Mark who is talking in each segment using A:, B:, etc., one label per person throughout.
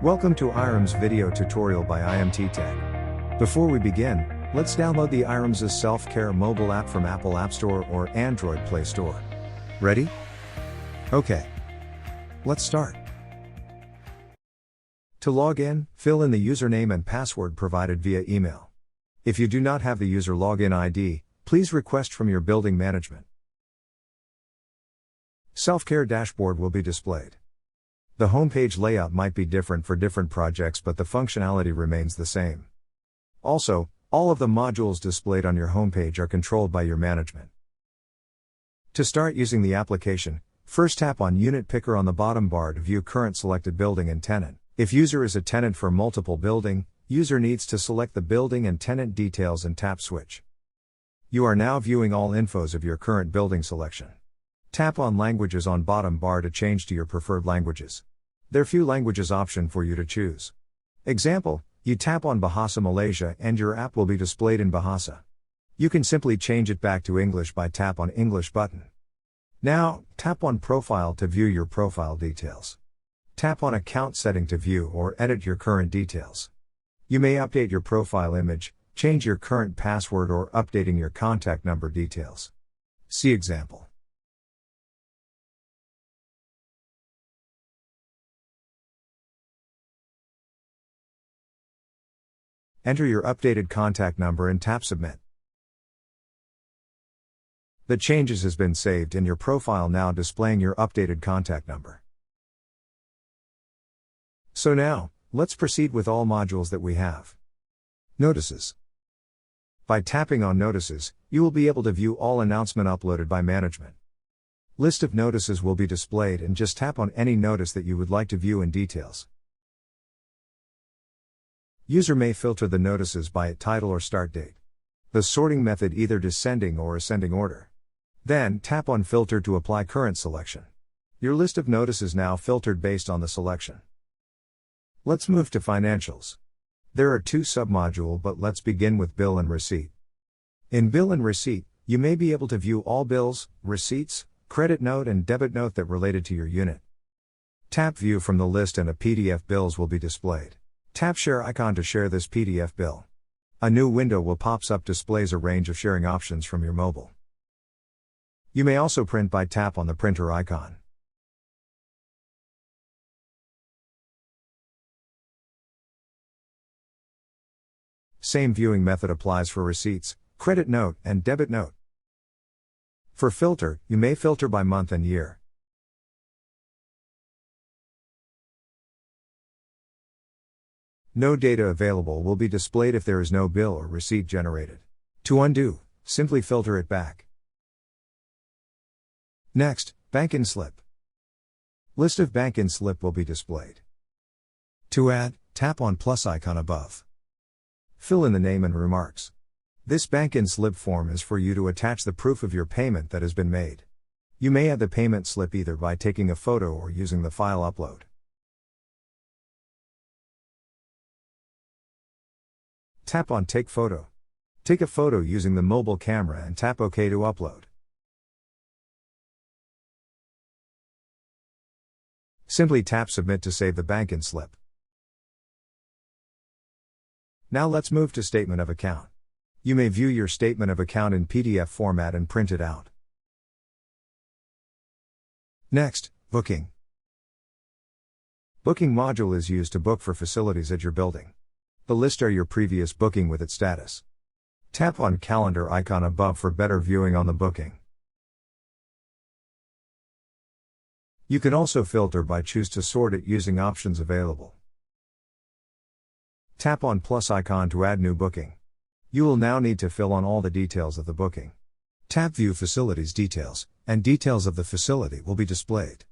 A: Welcome to iREMS video tutorial by IMT Tech. Before we begin, let's download the iREMS Selfcare mobile app from Apple App Store or Android Play Store. Ready? Okay. Let's start. To log in, fill in the username and password provided via email. If you do not have the user login ID, please request from your building management. Selfcare dashboard will be displayed. The homepage layout might be different for different projects, but the functionality remains the same. Also, all of the modules displayed on your homepage are controlled by your management. To start using the application, first tap on Unit Picker on the bottom bar to view current selected building and tenant. If user is a tenant for multiple building, user needs to select the building and tenant details and tap Switch. You are now viewing all infos of your current building selection. Tap on Languages on bottom bar to change to your preferred languages. There are few languages option for you to choose. Example, you tap on Bahasa Malaysia and your app will be displayed in Bahasa. You can simply change it back to English by tap on English button. Now, tap on Profile to view your profile details. Tap on Account Setting to view or edit your current details. You may update your profile image, change your current password or updating your contact number details. See example. Enter your updated contact number and tap Submit. The changes has been saved in your profile, now displaying your updated contact number. So now, let's proceed with all modules that we have. Notices. By tapping on Notices, you will be able to view all announcement uploaded by management. List of notices will be displayed, and just tap on any notice that you would like to view in details. User may filter the notices by title or start date. The sorting method either descending or ascending order. Then, tap on Filter to apply current selection. Your list of notices now filtered based on the selection. Let's move to Financials. There are two submodules, but let's begin with Bill and Receipt. In Bill and Receipt, you may be able to view all bills, receipts, credit note and debit note that related to your unit. Tap View from the list and a PDF bills will be displayed. Tap Share icon to share this PDF bill. A new window will pops up, displays a range of sharing options from your mobile. You may also print by tap on the printer icon. Same viewing method applies for receipts, credit note, and debit note. For filter, you may filter by month and year. No data available will be displayed if there is no bill or receipt generated. To undo, simply filter it back. Next, Bank-in Slip. List of bank-in slip will be displayed. To add, tap on plus icon above. Fill in the name and remarks. This bank-in slip form is for you to attach the proof of your payment that has been made. You may add the payment slip either by taking a photo or using the file upload. Tap on Take Photo. Take a photo using the mobile camera and tap OK to upload. Simply tap Submit to save the bank-in slip. Now let's move to Statement of Account. You may view your statement of account in PDF format and print it out. Next, Booking. Booking module is used to book for facilities at your building. The list are your previous booking with its status. Tap on Calendar icon above for better viewing on the booking. You can also filter by choose to sort it using options available. Tap on plus icon to add new booking. You will now need to fill on all the details of the booking. Tap View Facilities Details, and details of the facility will be displayed.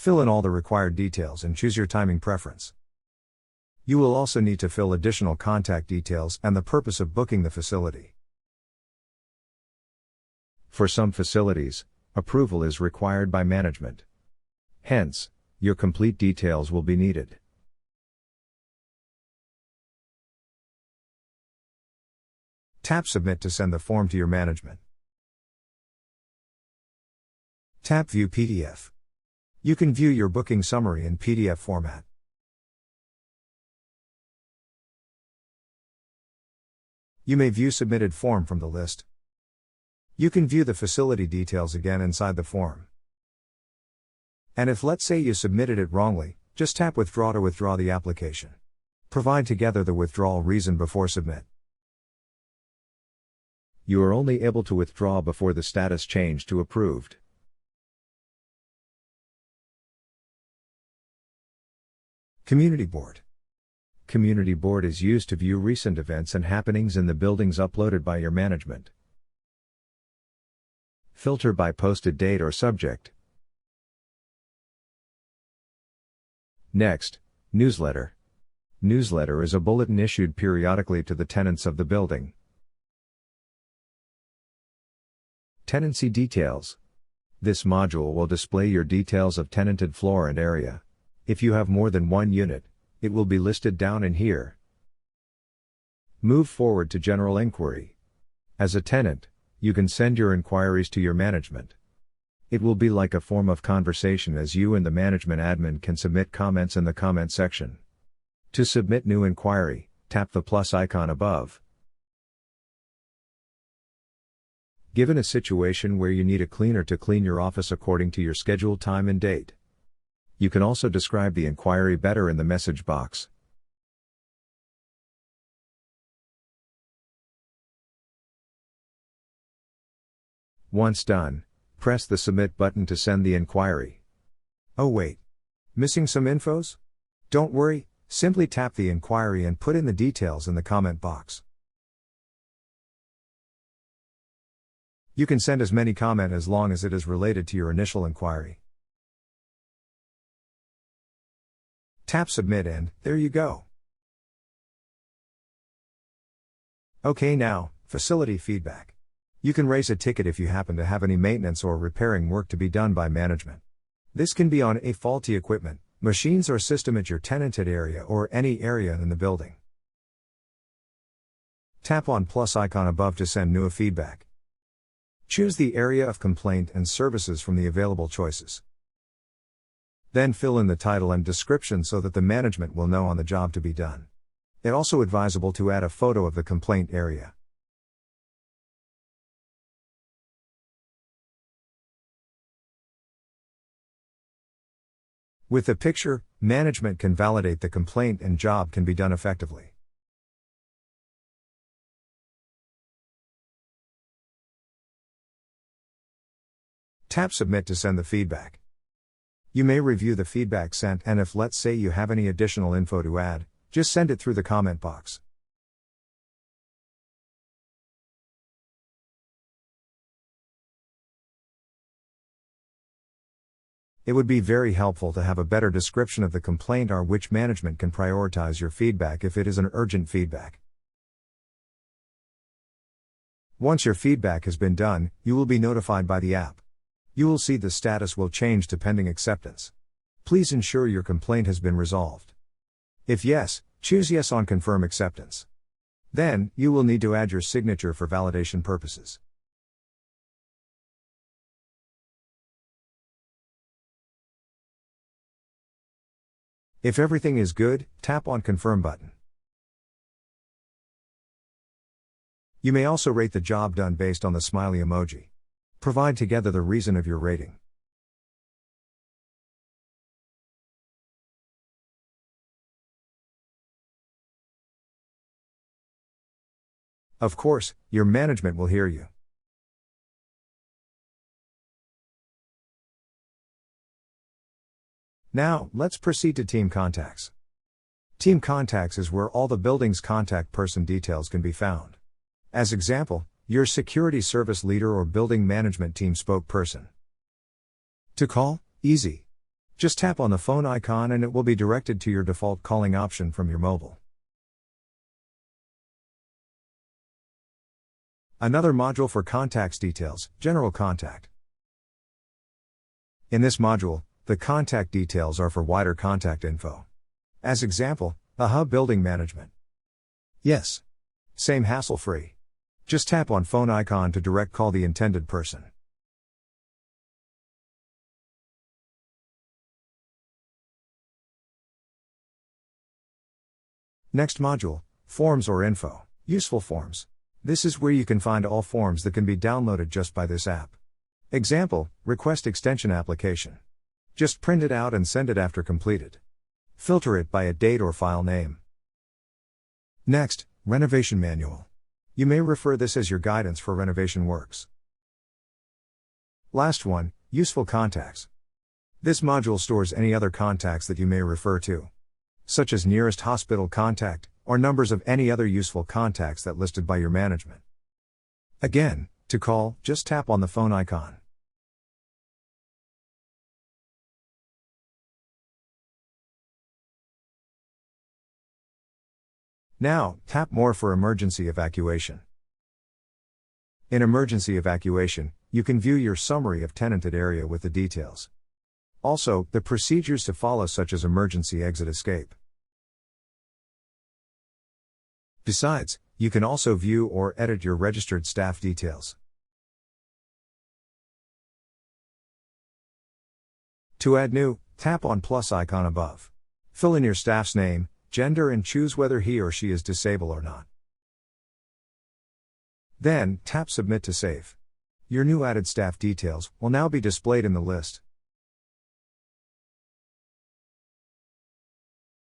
A: Fill in all the required details and choose your timing preference. You will also need to fill additional contact details and the purpose of booking the facility. For some facilities, approval is required by management. Hence, your complete details will be needed. Tap Submit to send the form to your management. Tap View PDF. You can view your booking summary in PDF format. You may view submitted form from the list. You can view the facility details again inside the form. And if let's say you submitted it wrongly, just tap Withdraw to withdraw the application. Provide together the withdrawal reason before submit. You are only able to withdraw before the status change to approved. Community Board. Community Board is used to view recent events and happenings in the buildings uploaded by your management. Filter by posted date or subject. Next, Newsletter. Newsletter is a bulletin issued periodically to the tenants of the building. Tenancy Details. This module will display your details of tenanted floor and area. If you have more than one unit, it will be listed down in here. Move forward to General Inquiry. As a tenant, you can send your inquiries to your management. It will be like a form of conversation as you and the management admin can submit comments in the comment section. To submit new inquiry, tap the plus icon above. Given a situation where you need a cleaner to clean your office according to your scheduled time and date, you can also describe the inquiry better in the message box. Once done, press the Submit button to send the inquiry. Oh wait! Missing some infos? Don't worry, simply tap the inquiry and put in the details in the comment box. You can send as many comments as long as it is related to your initial inquiry. Tap Submit and, there you go. Okay, now, facility feedback. You can raise a ticket if you happen to have any maintenance or repairing work to be done by management. This can be on a faulty equipment, machines or system at your tenanted area or any area in the building. Tap on plus icon above to send new feedback. Choose the area of complaint and services from the available choices. Then fill in the title and description so that the management will know on the job to be done. It's also advisable to add a photo of the complaint area. With the picture, management can validate the complaint and job can be done effectively. Tap Submit to send the feedback. You may review the feedback sent and if let's say you have any additional info to add, just send it through the comment box. It would be very helpful to have a better description of the complaint or which management can prioritize your feedback if it is an urgent feedback. Once your feedback has been done, you will be notified by the app. You will see the status will change to pending acceptance. Please ensure your complaint has been resolved. If yes, choose Yes on Confirm Acceptance. Then, you will need to add your signature for validation purposes. If everything is good, tap on Confirm button. You may also rate the job done based on the smiley emoji. Provide together the reason of your rating. Of course, your management will hear you. Now, let's proceed to Team Contacts. Team Contacts is where all the building's contact person details can be found. As example, your security service leader or building management team spokesperson. To call, easy. Just tap on the phone icon and it will be directed to your default calling option from your mobile. Another module for contacts details, General Contact. In this module, the contact details are for wider contact info. As example, the hub building management. Yes. Same hassle-free. Just tap on phone icon to direct call the intended person. Next module, Forms or Info. Useful Forms. This is where you can find all forms that can be downloaded just by this app. Example, Request Extension Application. Just print it out and send it after completed. Filter it by a date or file name. Next, Renovation Manual. You may refer this as your guidance for renovation works. Last one, Useful Contacts. This module stores any other contacts that you may refer to, such as nearest hospital contact, or numbers of any other useful contacts that listed by your management. Again, to call, just tap on the phone icon. Now, tap More for emergency evacuation. In emergency evacuation, you can view your summary of tenanted area with the details. Also, the procedures to follow, such as emergency exit escape. Besides, you can also view or edit your registered staff details. To add new, tap on plus icon above. Fill in your staff's name, gender and choose whether he or she is disabled or not. Then, tap Submit to save. Your new added staff details will now be displayed in the list.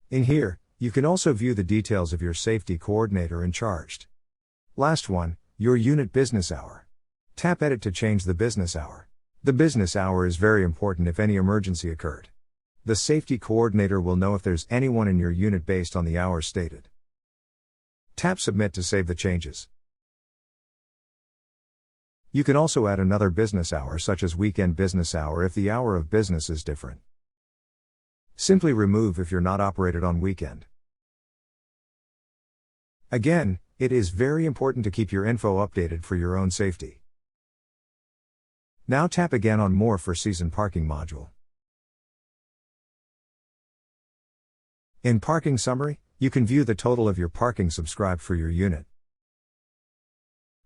A: In here, you can also view the details of your safety coordinator in charge. Last one, your unit business hour. Tap Edit to change the business hour. The business hour is very important if any emergency occurred. The safety coordinator will know if there's anyone in your unit based on the hours stated. Tap Submit to save the changes. You can also add another business hour, such as weekend business hour, if the hour of business is different. Simply remove if you're not operated on weekend. Again, it is very important to keep your info updated for your own safety. Now tap again on More for Season Parking module. In Parking Summary, you can view the total of your parking subscribed for your unit.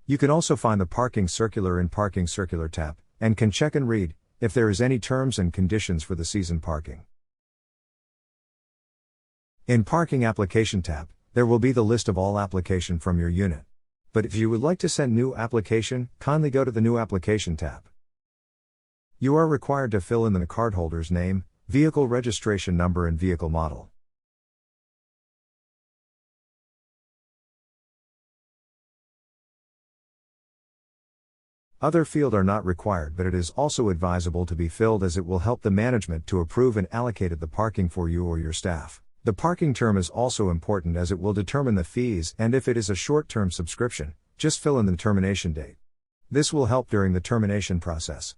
A: You can also find the Parking Circular in Parking Circular tab, and can check and read if there is any terms and conditions for the season parking. In Parking Application tab, there will be the list of all application from your unit. But if you would like to send new application, kindly go to the New Application tab. You are required to fill in the cardholder's name, vehicle registration number and vehicle model. Other fields are not required, but it is also advisable to be filled, as it will help the management to approve and allocate the parking for you or your staff. The parking term is also important, as it will determine the fees, and if it is a short-term subscription, just fill in the termination date. This will help during the termination process.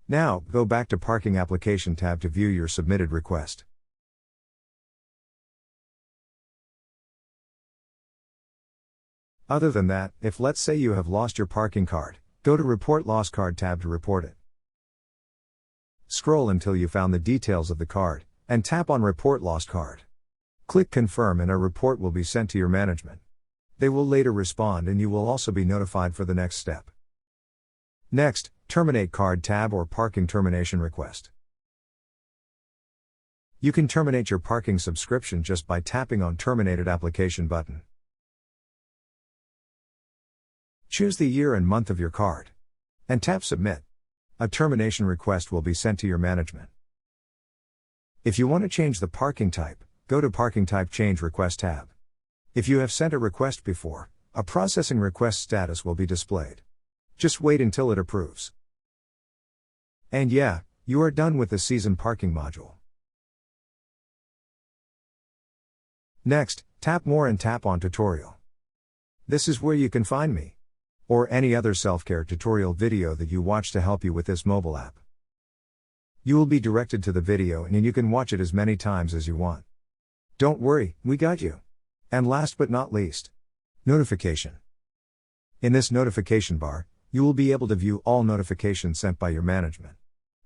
A: Now, go back to Parking Application tab to view your submitted request. Other than that, if let's say you have lost your parking card, go to Report Lost Card tab to report it. Scroll until you found the details of the card, and tap on Report Lost Card. Click Confirm and a report will be sent to your management. They will later respond, and you will also be notified for the next step. Next, Terminate Card tab or Parking Termination Request. You can terminate your parking subscription just by tapping on Terminated Application button. Choose the year and month of your card, and tap Submit. A termination request will be sent to your management. If you want to change the parking type, go to Parking Type Change Request tab. If you have sent a request before, a processing request status will be displayed. Just wait until it approves. And yeah, you are done with the Season Parking module. Next, tap More and tap on Tutorial. This is where you can find me, or any other self-care tutorial video that you watch to help you with this mobile app. You will be directed to the video, and you can watch it as many times as you want. Don't worry, we got you. And last but not least, notification. In this notification bar, you will be able to view all notifications sent by your management.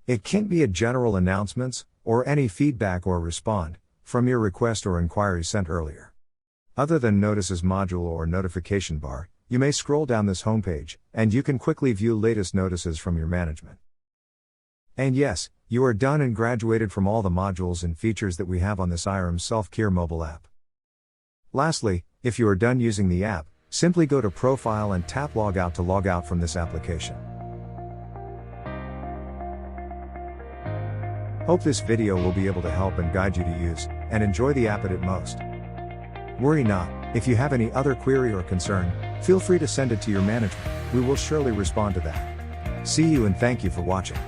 A: It can be a general announcements, or any feedback or respond from your request or inquiry sent earlier. Other than Notices module or notification bar, you may scroll down this homepage, and you can quickly view latest notices from your management. And yes, You are done and graduated from all the modules and features that we have on this iREMS Selfcare mobile app. Lastly, if you are done using the app, simply go to Profile and tap Log Out to log out from this application. Hope this video will be able to help and guide you to use and enjoy the app at its most. Worry not, if you have any other query or concern, feel free to send it to your management. We will surely respond to that. See you and thank you for watching.